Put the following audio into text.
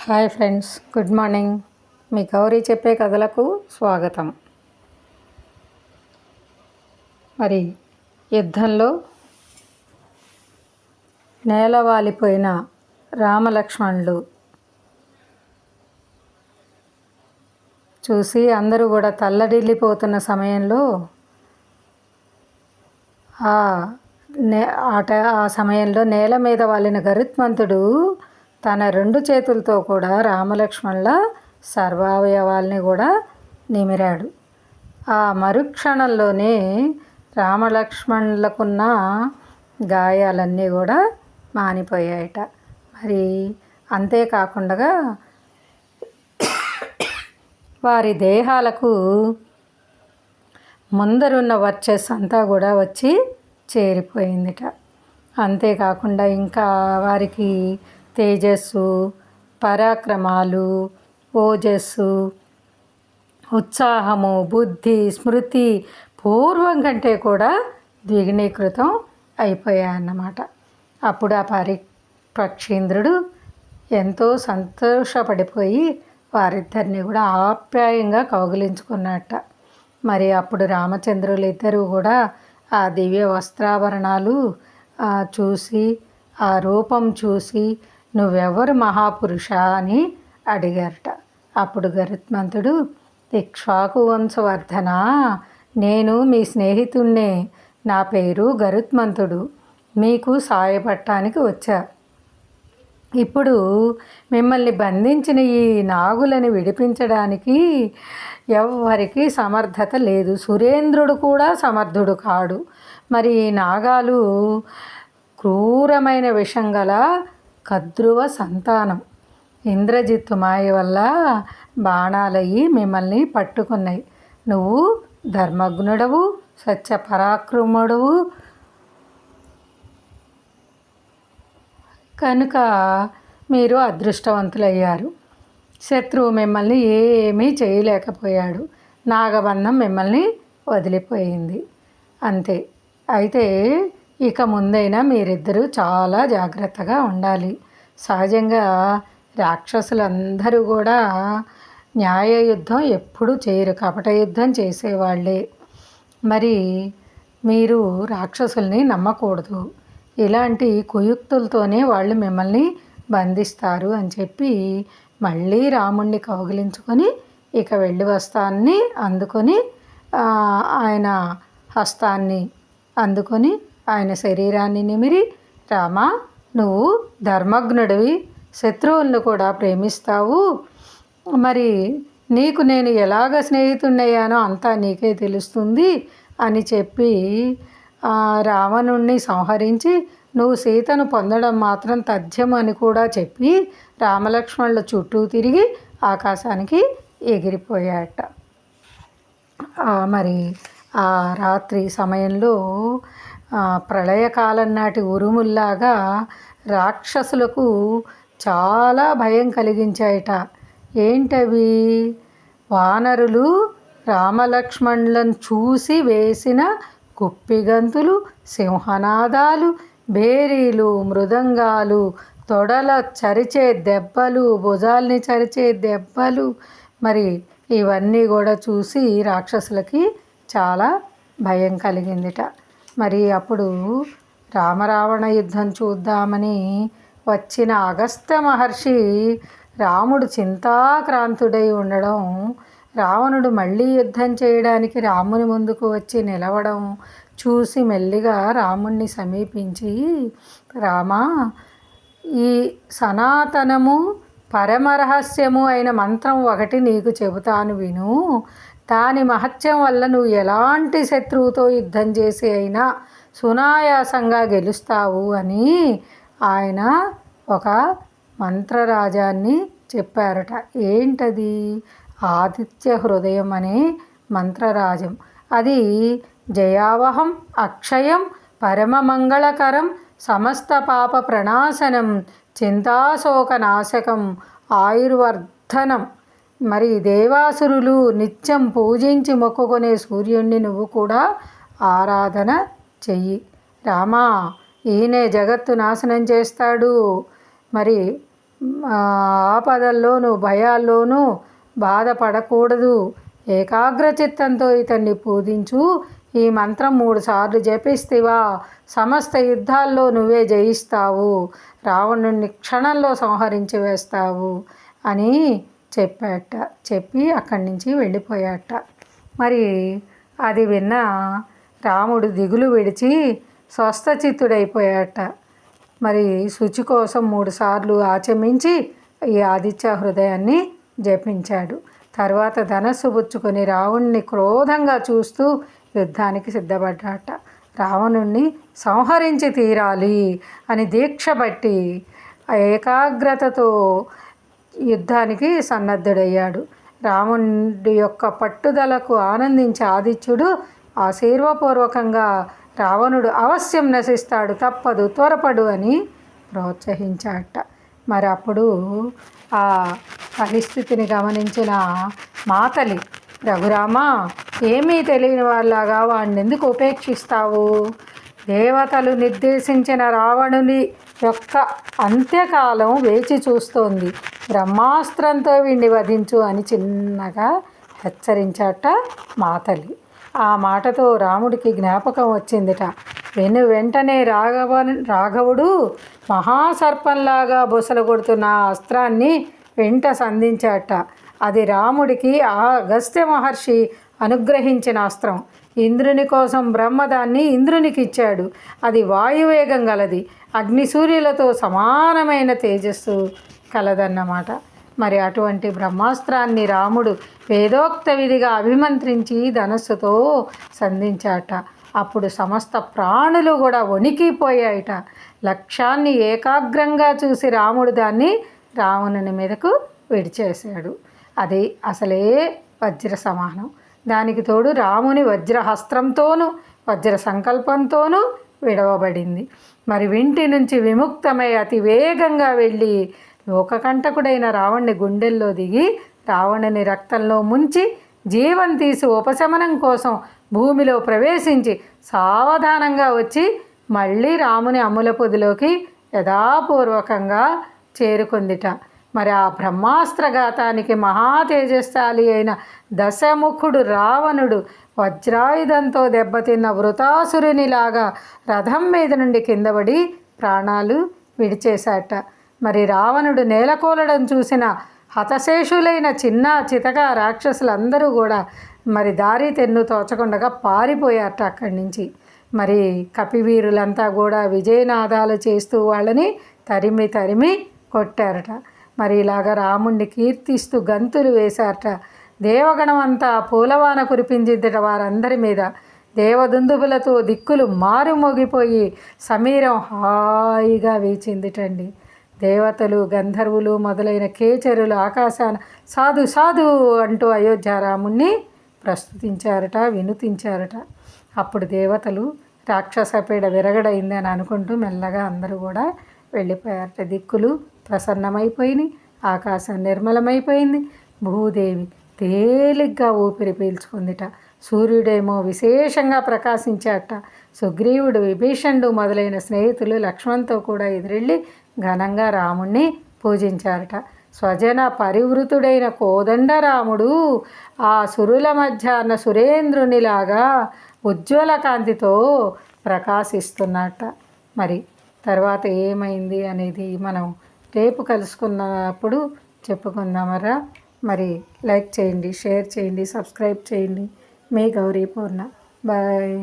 Hi friends, good morning. మీ గౌరీ చెప్పే కథలకు స్వాగతం. మరి యుద్ధంలో నేలవాలిపోయిన రామలక్ష్మణులు చూసి అందరూ కూడా తల్లడిల్లిపోతున్న సమయంలో ఆ సమయంలో నేల మీద వాలిన గరుత్మంతుడు తన రెండు చేతులతో కూడా రామలక్ష్మణుల సర్వావయవాల్ని కూడా నిమిరాడు. ఆ మరుక్షణంలోనే రామలక్ష్మణులకున్న గాయాలన్నీ కూడా మానిపోయాయట. మరి అంతేకాకుండా వారి దేహాలకు ముందరున్న వర్చస్సు అంతా కూడా వచ్చి చేరిపోయిందిట. అంతేకాకుండా ఇంకా వారికి తేజస్సు, పరాక్రమాలు, ఓజస్సు, ఉత్సాహము, బుద్ధి, స్మృతి పూర్వం కంటే కూడా ద్విగుణీకృతం అయిపోయాయన్నమాట. అప్పుడు ఆ పక్షీంద్రుడు ఎంతో సంతోషపడిపోయి వారిద్దరిని కూడా ఆప్యాయంగా కౌగిలించుకున్నట్ట. మరి అప్పుడు రామచంద్రులు ఇద్దరూ కూడా ఆ దివ్య వస్త్రాభరణాలు చూసి, ఆ రూపం చూసి, నువ్వెవరు మహాపురుష అని అడిగారట. అప్పుడు గరుత్మంతుడు, ఇక్ష్వాకు వంశవర్ధన, నేను మీ స్నేహితుణ్ణే, నా పేరు గరుత్మంతుడు, మీకు సాయపడటానికి వచ్చా. ఇప్పుడు మిమ్మల్ని బంధించిన ఈ నాగులను విడిపించడానికి ఎవ్వరికి సమర్థత లేదు. సురేంద్రుడు కూడా సమర్థుడు కాడు. మరి ఈ నాగాలు క్రూరమైన విషం గల కద్రువ సంతానం. ఇంద్రజిత్తు మాయ వల్ల బాణాలయ్యి మిమ్మల్ని పట్టుకున్నాయి. నువ్వు ధర్మజ్ఞుడవు, సత్య పరాక్రముడవు కనుక మీరు అదృష్టవంతులయ్యారు. శత్రువు మిమ్మల్ని ఏమీ చేయలేకపోయాడు. నాగబంధం మిమ్మల్ని వదిలిపోయింది. అంతే. అయితే ఇక ముందైనా మీరిద్దరూ చాలా జాగ్రత్తగా ఉండాలి. సహజంగా రాక్షసులందరూ కూడా న్యాయ యుద్ధం ఎప్పుడు చేయరు, కపట యుద్ధం చేసేవాళ్ళే. మరి మీరు రాక్షసుల్ని నమ్మకూడదు. ఇలాంటి కుయుక్తులతోనే వాళ్ళు మిమ్మల్ని బంధిస్తారు అని చెప్పి మళ్ళీ రాముణ్ణి కౌగిలించుకొని ఇక వెళ్ళి వస్తాన్ని అందుకొని ఆయన హస్తాన్ని అందుకొని ఆయన శరీరాన్ని నిమిరి, రామా, నువ్వు ధర్మజ్ఞుడివి, శత్రువులను కూడా ప్రేమిస్తావు, మరి నీకు నేను ఎలాగ స్నేహితుడయ్యానో అంతా నీకే తెలుస్తుంది అని చెప్పి రావణుణ్ణి సంహరించి నువ్వు సీతను పొందడం మాత్రం తథ్యం అని కూడా చెప్పి రామలక్ష్మణుల చుట్టూ తిరిగి ఆకాశానికి ఎగిరిపోయాట. మరి ఆ రాత్రి సమయంలో ప్రళయకాలం నాటి ఉరుముల్లాగా రాక్షసులకు చాలా భయం కలిగించాయట. ఏంటవి? వానరులు రామలక్ష్మణులను చూసి వేసిన కుప్పిగంతులు, సింహనాదాలు, బేరీలు, మృదంగాలు, తొడల చరిచే దెబ్బలు, భుజాల్ని చరిచే దెబ్బలు, మరి ఇవన్నీ కూడా చూసి రాక్షసులకి చాలా భయం కలిగిందిట. మరి అప్పుడు రామరావణ యుద్ధం చూద్దామని వచ్చిన అగస్త్య మహర్షి రాముడు చింతాక్రాంతుడై ఉండడం, రావణుడు మళ్ళీ యుద్ధం చేయడానికి రాముని ముందుకు వచ్చి నిలవడం చూసి మెల్లిగా రాముణ్ణి సమీపించి, రామా, ఈ సనాతనము పరమరహస్యము అయిన మంత్రం ఒకటి నీకు చెబుతాను విను. దాని మహత్యం వల్ల నువ్వు ఎలాంటి శత్రువుతో యుద్ధం చేసి అయినా సునాయాసంగా గెలుస్తావు అని ఆయన ఒక మంత్రరాజాన్ని చెప్పారట. ఏంటది? ఆదిత్య హృదయం అనే మంత్రరాజం. అది జయావహం, అక్షయం, పరమమంగళకరం, సమస్త పాప ప్రణాశనం, చింతాశోకనాశకం, ఆయుర్వర్ధనం. మరి దేవాసురులు నిత్యం పూజించి మొక్కుకునే సూర్యుణ్ణి నువ్వు కూడా ఆరాధన చెయ్యి. రామా, ఈయనే జగత్తు నాశనం చేస్తాడు. మరి ఆపదల్లోనూ భయాల్లోనూ బాధపడకూడదు. ఏకాగ్రచిత్తంతో ఇతన్ని పూజించు. ఈ మంత్రం 3 సార్లు జపిస్తివా సమస్త యుద్ధాల్లో నువ్వే జయిస్తావు, రావణుణ్ణి క్షణంలో సంహరించి వేస్తావు అని చెప్పాట. చెప్పి అక్కడి నుంచి వెళ్ళిపోయాట. మరి అది విన్న రాముడు దిగులు విడిచి స్వస్థచిత్తుడైపోయాట. మరి శుచి కోసం 3 సార్లు ఆచమించి ఈ ఆదిత్య హృదయాన్ని జపించాడు. తర్వాత ధనస్సు పుచ్చుకొని రావణుణ్ణి క్రోధంగా చూస్తూ యుద్ధానికి సిద్ధపడ్డాట. రావణుణ్ణి సంహరించి తీరాలి అని దీక్ష బట్టి ఏకాగ్రతతో యుద్ధానికి సన్నద్ధుడయ్యాడు. రాముడి యొక్క పట్టుదలకు ఆనందించే ఆదిత్యుడు ఆశీర్వపూర్వకంగా రావణుడు అవశ్యం నశిస్తాడు, తప్పదు, త్వరపడు అని ప్రోత్సహించాట. మరి అప్పుడు ఆ పరిస్థితిని గమనించిన మాతలి, రఘురామ, ఏమీ తెలియని వాళ్ళలాగా వాడిని ఎందుకు ఉపేక్షిస్తావు? దేవతలు నిర్దేశించిన రావణుని యొక్క అంత్యకాలం వేచి చూస్తోంది, బ్రహ్మాస్త్రంతో వీడిని వధించు అని చిన్నగా హెచ్చరించాట మాతలి. ఆ మాటతో రాముడికి జ్ఞాపకం వచ్చిందిట. వెంటనే రాఘవుడు మహాసర్పంలాగా బొసలు కొడుతున్న ఆ అస్త్రాన్ని వెంట సంధించాట. అది రాముడికి ఆ అగస్త్య మహర్షి అనుగ్రహించిన అస్త్రం. ఇంద్రుని కోసం బ్రహ్మ దాన్ని ఇంద్రునికి ఇచ్చాడు. అది వాయువేగం గలది, అగ్ని సూర్యులతో సమానమైన తేజస్సు కలదన్నమాట. మరి అటువంటి బ్రహ్మాస్త్రాన్ని రాముడు వేదోక్త విధిగా అభిమంత్రించి ధనస్సుతో సంధించాట. అప్పుడు సమస్త ప్రాణులు కూడా వణికిపోయాయట. లక్ష్యాన్ని ఏకాగ్రంగా చూసి రాముడు దాన్ని రావణుని మీదకు విడిచేశాడు. అది అసలే వజ్ర సమానం. దానికి తోడు రాముని వజ్రహస్త్రంతోనూ వజ్ర సంకల్పంతోనూ విడవబడింది. మరి వింటి నుంచి విముక్తమై అతి వేగంగా వెళ్ళి లోకకంటకుడైన రావణుని గుండెల్లో దిగి రావణుని రక్తంలో ముంచి జీవం తీసి ఉపశమనం కోసం భూమిలో ప్రవేశించి సావధానంగా వచ్చి మళ్ళీ రాముని అమ్ముల పొదిలోకి యథాపూర్వకంగా చేరుకుందిట. మరి ఆ బ్రహ్మాస్త్రఘాతానికి మహా తేజస్శాలి అయిన దశముఖుడు రావణుడు వజ్రాయుధంతో దెబ్బతిన్న వృతాసురునిలాగా రథం మీద నుండి కిందపడి ప్రాణాలు విడిచేశాట. మరి రావణుడు నేలకూలడం చూసిన హతశేషులైన చిన్న చితక రాక్షసులందరూ కూడా మరి దారి తెన్ను తోచకుండగా పారిపోయారట అక్కడి నుంచి. మరి కపివీరులంతా కూడా విజయనాదాలు చేస్తూ వాళ్ళని తరిమి తరిమి కొట్టారట. మరి ఇలాగ రాముణ్ణి కీర్తిస్తూ గంతులు వేశారట. దేవగణం అంతా పూలవాన కురిపించిద్దట వారందరి మీద. దేవదుందుబులతో దిక్కులు మారుమోగిపోయి సమీరం హాయిగా వీచిందిటండి. దేవతలు, గంధర్వులు మొదలైన కేచరులు ఆకాశాన సాధు సాధు అంటూ అయోధ్యారాముణ్ణి ప్రస్తుతించారట, వినుతించారట. అప్పుడు దేవతలు రాక్షస పీడ విరగడైందని అనుకుంటూ మెల్లగా అందరూ కూడా వెళ్ళిపోయారట. దిక్కులు ప్రసన్నమైపోయినాయి, ఆకాశం నిర్మలమైపోయింది, భూదేవి తేలిగ్గా ఊపిరి పీల్చుకుందిట. సూర్యుడేమో విశేషంగా ప్రకాశించాట. సుగ్రీవుడు, విభీషణుడు మొదలైన స్నేహితులు లక్ష్మణ్తో కూడా ఎదురెళ్ళి ఘనంగా రాముణ్ణి పూజించారట. స్వజన పరివృతుడైన కోదండరాముడు ఆ సురుల మధ్యాహ్న సురేంద్రునిలాగా ఉజ్వల కాంతితో ప్రకాశిస్తున్నట్ట. మరి తర్వాత ఏమైంది అనేది మనం రేపు కలుసుకున్నప్పుడు చెప్పుకుందామరా. మరి లైక్ చేయండి, షేర్ చేయండి, సబ్స్క్రైబ్ చేయండి. మీ గౌరీ పూర్ణ. బాయ్.